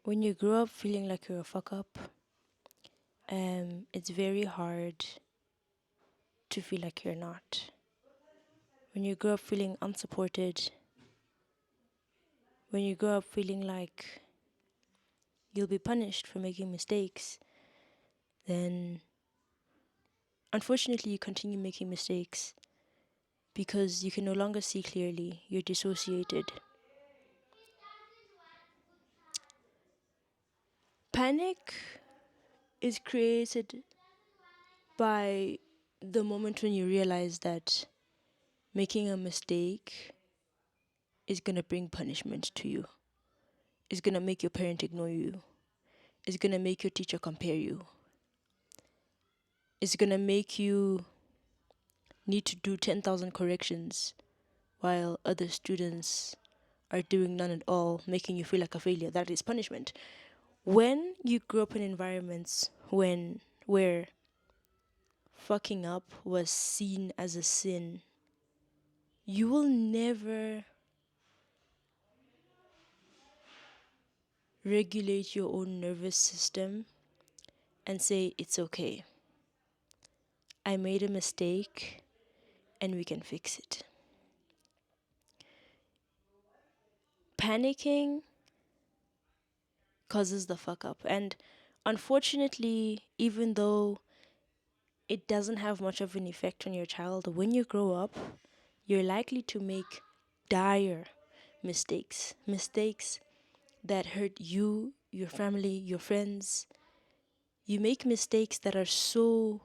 When you grow up feeling like you're a fuck up, it's very hard to feel like you're not. When you grow up feeling unsupported, when you grow up feeling like you'll be punished for making mistakes, then unfortunately you continue making mistakes because you can no longer see clearly, you're dissociated. Panic is created by the moment when you realize that making a mistake is gonna bring punishment to you, is gonna make your parent ignore you, is gonna make your teacher compare you, is gonna make you need to do 10,000 corrections while other students are doing none at all, making you feel like a failure. That is punishment. When you grow up in environments where fucking up was seen as a sin, you will never regulate your own nervous system and say, it's okay. I made a mistake and we can fix it. Panicking causes the fuck up. And unfortunately, even though it doesn't have much of an effect on your child, when you grow up, you're likely to make dire mistakes. Mistakes that hurt you, your family, your friends. You make mistakes that are so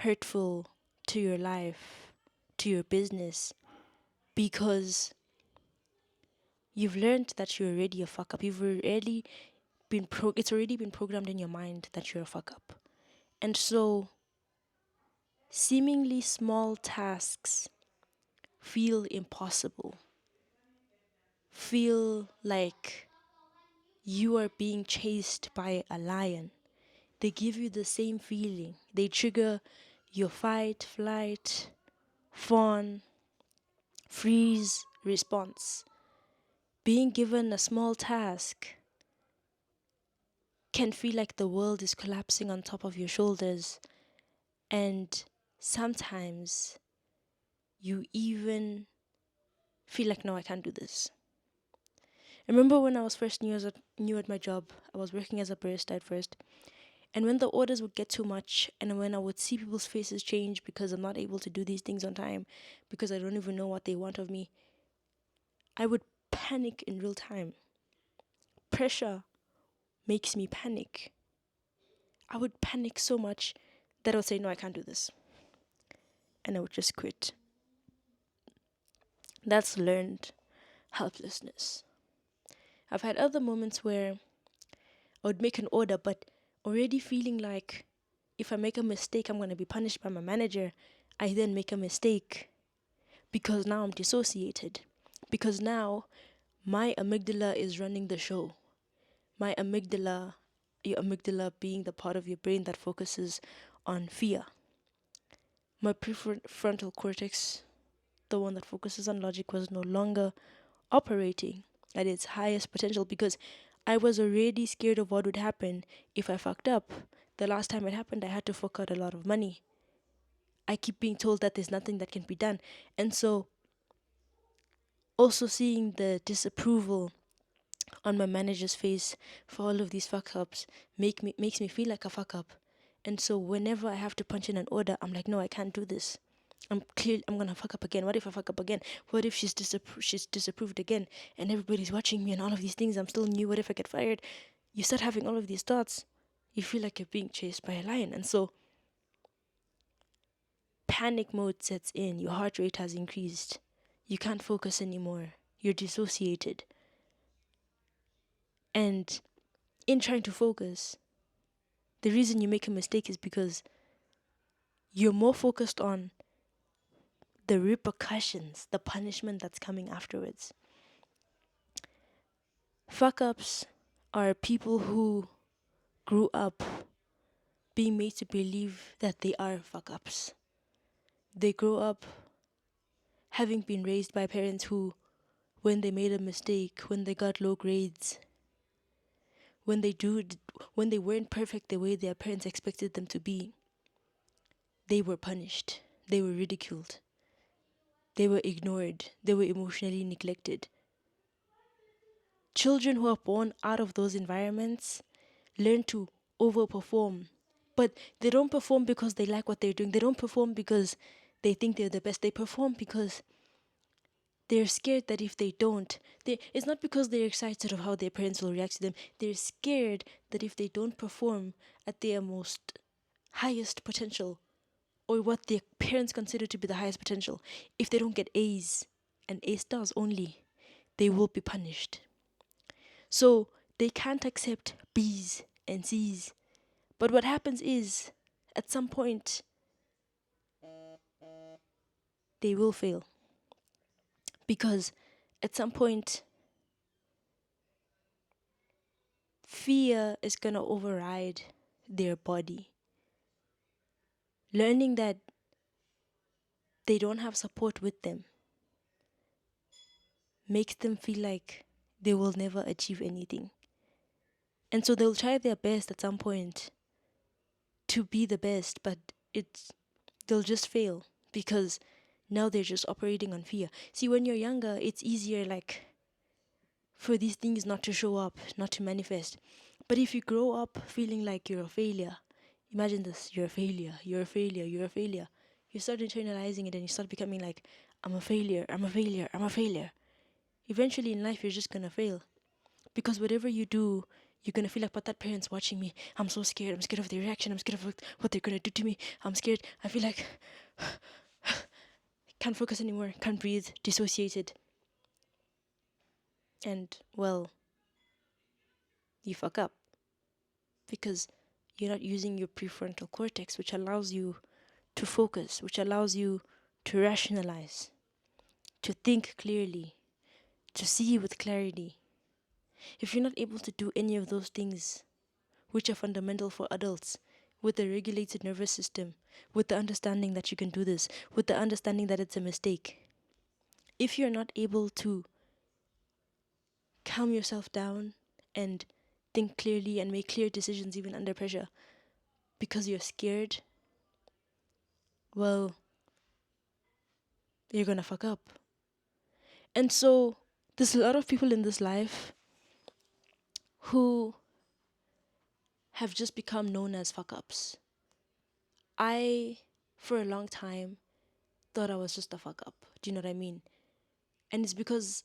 hurtful to your life, to your business, because you've learned that you're already a fuck up. It's already been programmed in your mind that you're a fuck up. And so seemingly small tasks feel impossible. Feel like you are being chased by a lion. They give you the same feeling. They trigger your fight, flight, fawn, freeze response. Being given a small task can feel like the world is collapsing on top of your shoulders, and sometimes you even feel like, no, I can't do this. I remember when I was first new at my job, I was working as a barista at first, and when the orders would get too much, and when I would see people's faces change because I'm not able to do these things on time, because I don't even know what they want of me, I would panic in real time. Pressure makes me panic. I would panic so much that I would say, no, I can't do this. And I would just quit. That's learned helplessness. I've had other moments where I would make an order, but already feeling like if I make a mistake, I'm going to be punished by my manager. I then make a mistake because now I'm dissociated. Because now my amygdala is running the show. My amygdala, your amygdala being the part of your brain that focuses on fear. My prefrontal cortex, the one that focuses on logic, was no longer operating at its highest potential because I was already scared of what would happen if I fucked up. The last time it happened, I had to fork out a lot of money. I keep being told that there's nothing that can be done. And so, also seeing the disapproval on my manager's face for all of these fuck ups makes me feel like a fuck up. And so, whenever I have to punch in an order, I'm like, no, I can't do this. I'm gonna fuck up again. What if I fuck up again? What if she's disapproved again and everybody's watching me and all of these things? I'm still new. What if I get fired? You start having all of these thoughts. You feel like you're being chased by a lion. And so panic mode sets in. Your heart rate has increased. You can't focus anymore. You're dissociated. And in trying to focus, the reason you make a mistake is because you're more focused on the repercussions, the punishment that's coming afterwards. Fuck ups are people who grew up being made to believe that they are fuck ups. They grow up having been raised by parents who when they made a mistake, when they got low grades, when when they weren't perfect the way their parents expected them to be, they were punished, they were ridiculed, they were ignored, they were emotionally neglected. Children who are born out of those environments learn to overperform. But they don't perform because they like what they're doing. They don't perform because they think they're the best. They perform because they're scared that if they don't, it's not because they're excited of how their parents will react to them. They're scared that if they don't perform at their most highest potential, or what their parents consider to be the highest potential, if they don't get A's and A stars only, they will be punished. So they can't accept B's and C's. But what happens is, at some point, they will fail. Because at some point, fear is going to override their body. Learning that they don't have support with them makes them feel like they will never achieve anything. And so they'll try their best at some point to be the best, but they'll just fail because now they're just operating on fear. See, when you're younger, it's easier like for these things not to show up, not to manifest. But if you grow up feeling like you're a failure, imagine this, you're a failure, you're a failure, you're a failure. You start internalizing it and you start becoming like, I'm a failure, I'm a failure, I'm a failure. Eventually in life, you're just gonna fail. Because whatever you do, you're gonna feel like, but that parent's watching me. I'm so scared. I'm scared of their reaction. I'm scared of what they're gonna do to me. I'm scared. I feel like can't focus anymore. Can't breathe. Dissociated. And well, you fuck up because you're not using your prefrontal cortex, which allows you to focus, which allows you to rationalize, to think clearly, to see with clarity. If you're not able to do any of those things, which are fundamental for adults, with a regulated nervous system, with the understanding that you can do this, with the understanding that it's a mistake, if you're not able to calm yourself down and think clearly and make clear decisions even under pressure because you're scared, well, you're gonna fuck up. And so there's a lot of people in this life who have just become known as fuck ups. I, for a long time, thought I was just a fuck up. Do you know what I mean? And it's because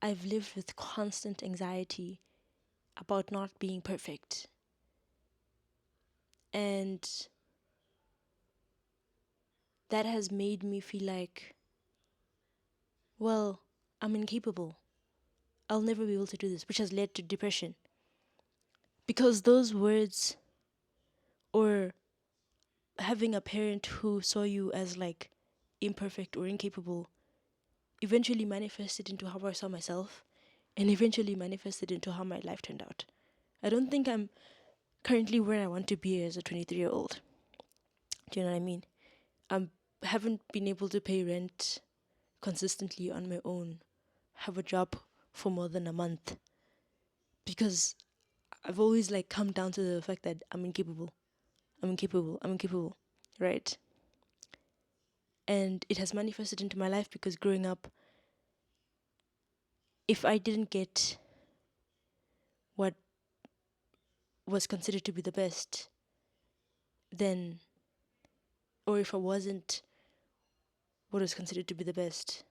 I've lived with constant anxiety about not being perfect. And that has made me feel like, well, I'm incapable. I'll never be able to do this, which has led to depression. Because those words, or having a parent who saw you as like imperfect or incapable, eventually manifested into how I saw myself and eventually manifested into how my life turned out. I don't think I'm currently where I want to be as a 23-year-old. Do you know what I mean? I haven't been able to pay rent consistently on my own, have a job for more than a month, because I've always like come down to the fact that I'm incapable. I'm incapable. I'm incapable. Right? And it has manifested into my life because growing up, if I didn't get what was considered to be the best, then, or if I wasn't what was considered to be the best,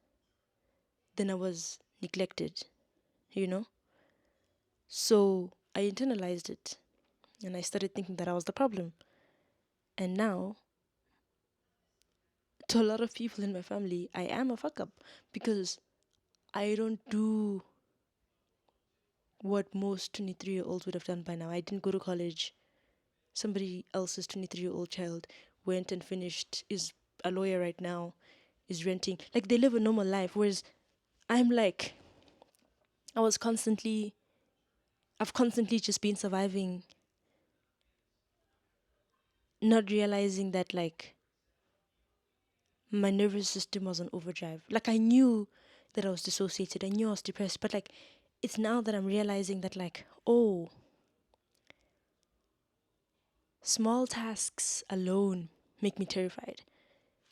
then I was neglected, you know? So I internalized it and I started thinking that I was the problem. And now, to a lot of people in my family, I am a fuck up because I don't do what most 23-year-olds would have done by now. I didn't go to college. Somebody else's 23-year-old child went and finished, is a lawyer right now, is renting. Like, they live a normal life, whereas I'm like, I've constantly just been surviving, not realizing that, like, my nervous system was on overdrive. Like, I knew that I was dissociated. I knew I was depressed, but like it's now that I'm realizing that like, oh, small tasks alone make me terrified.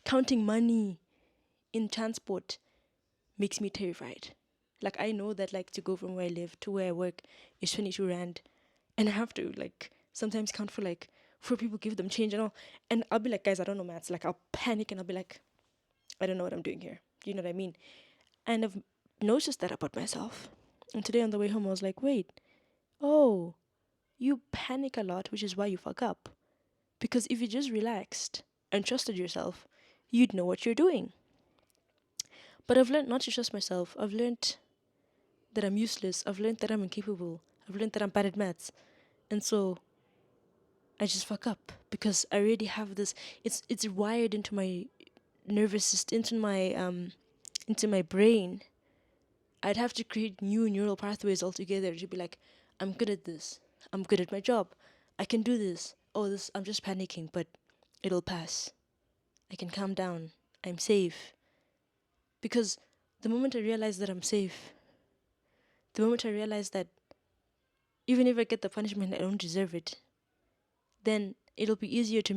Counting money in transport makes me terrified. Like I know that like to go from where I live to where I work is 22 rand, and I have to like sometimes count for like four people, give them change and all, and I'll be like, guys, I don't know maths. Like I'll panic and I'll be like, I don't know what I'm doing here. Do you know what I mean? And I've noticed that about myself. And today on the way home, I was like, wait, oh, you panic a lot, which is why you fuck up. Because if you just relaxed and trusted yourself, you'd know what you're doing. But I've learned not to trust myself. I've learned that I'm useless. I've learned that I'm incapable. I've learned that I'm bad at maths. And so I just fuck up because I already have this. It's wired into my nervous system, into my brain. I'd have to create new neural pathways altogether to be like, I'm good at this. I'm good at my job. I can do this. Oh, this I'm just panicking, but it'll pass. I can calm down. I'm safe. Because the moment I realize that I'm safe, the moment I realize that even if I get the punishment, I don't deserve it, then it'll be easier to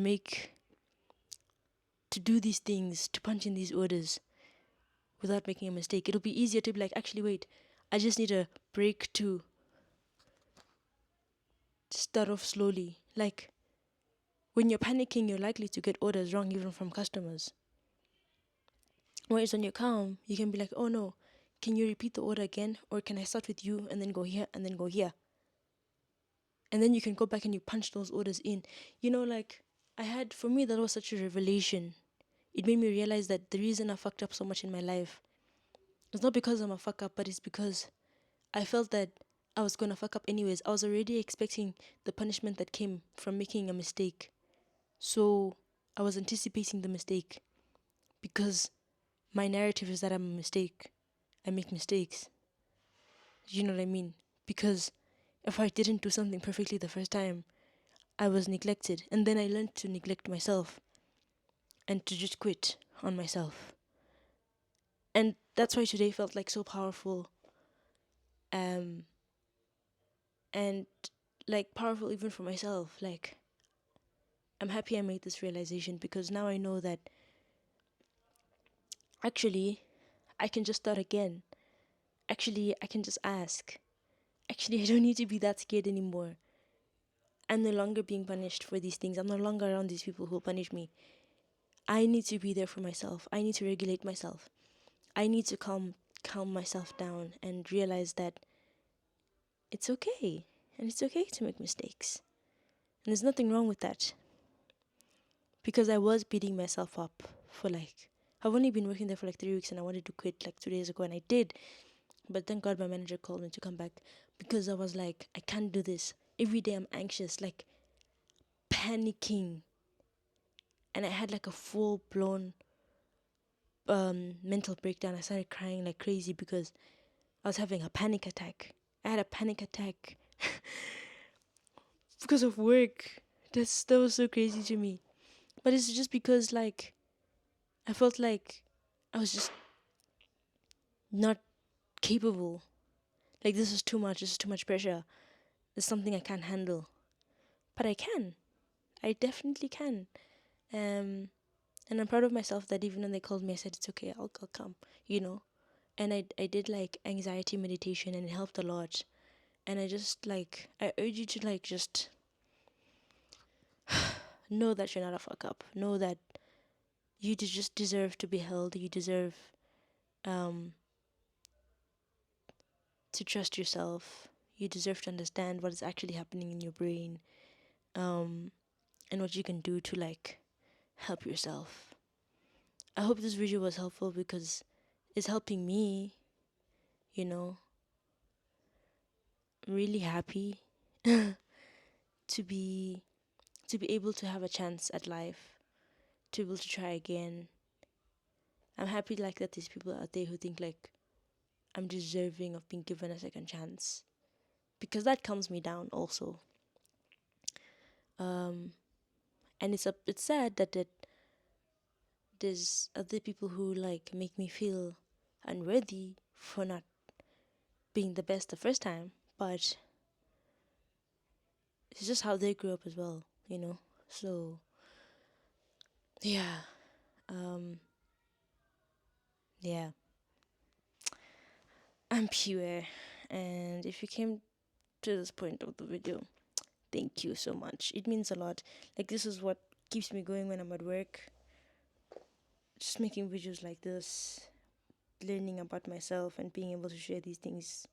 do these things, to punch in these orders without making a mistake. It'll be easier to be like, actually, wait, I just need a break to start off slowly. Like, when you're panicking, you're likely to get orders wrong even from customers. Whereas when you're calm, you can be like, oh no, can you repeat the order again? Or can I start with you and then go here and then go here? And then you can go back and you punch those orders in. You know, like, for me, that was such a revelation. It made me realize that the reason I fucked up so much in my life is not because I'm a fuck up, but it's because I felt that I was going to fuck up anyways. I was already expecting the punishment that came from making a mistake. So I was anticipating the mistake because my narrative is that I'm a mistake. I make mistakes. You know what I mean? Because if I didn't do something perfectly the first time, I was neglected. And then I learned to neglect myself and to just quit on myself. And that's why today felt like so powerful. And like powerful even for myself. Like, I'm happy I made this realization because now I know that actually I can just start again. Actually, I can just ask. Actually, I don't need to be that scared anymore. I'm no longer being punished for these things. I'm no longer around these people who punish me. I need to be there for myself. I need to regulate myself. I need to calm myself down and realize that it's okay. And it's okay to make mistakes. And there's nothing wrong with that. Because I was beating myself up for like, I've only been working there for like 3 weeks and I wanted to quit like 2 days ago and I did. But thank God my manager called me to come back because I was like, I can't do this. Every day I'm anxious, like panicking. And I had like a full blown mental breakdown. I started crying like crazy because I was having a panic attack. I had a panic attack because of work. That was so crazy to me. But it's just because like I felt like I was just not capable. Like this is too much. This is too much pressure. There's something I can't handle. But I can. I definitely can. And I'm proud of myself that even when they called me, I said it's okay. I'll come. You know. And I did like anxiety meditation and it helped a lot. And I just like I urge you to like just know that you're not a fuck up. Know that you just deserve to be held. You deserve um to trust yourself. You deserve to understand what is actually happening in your brain. Um and what you can do to like help yourself. I hope this video was helpful because it's helping me, you know. I'm really happy to be able to have a chance at life, to be able to try again. I'm happy like that there's people out there who think like I'm deserving of being given a second chance. Because that calms me down also. And it's sad that there's other people who like make me feel unworthy for not being the best the first time, but it's just how they grew up as well, you know? So, yeah. Um, yeah. I'm Pure, and if you came to this point of the video, thank you so much. It means a lot. Like, this is what keeps me going when I'm at work. Just making videos like this, learning about myself, and being able to share these things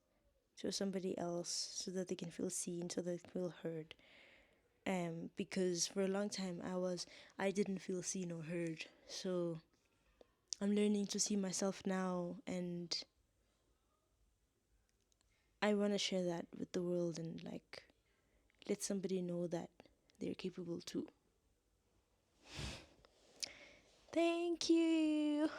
to somebody else so that they can feel seen, so that they feel heard. Because for a long time I didn't feel seen or heard. So I'm learning to see myself now, and I want to share that with the world and like let somebody know that they're capable too. Thank you.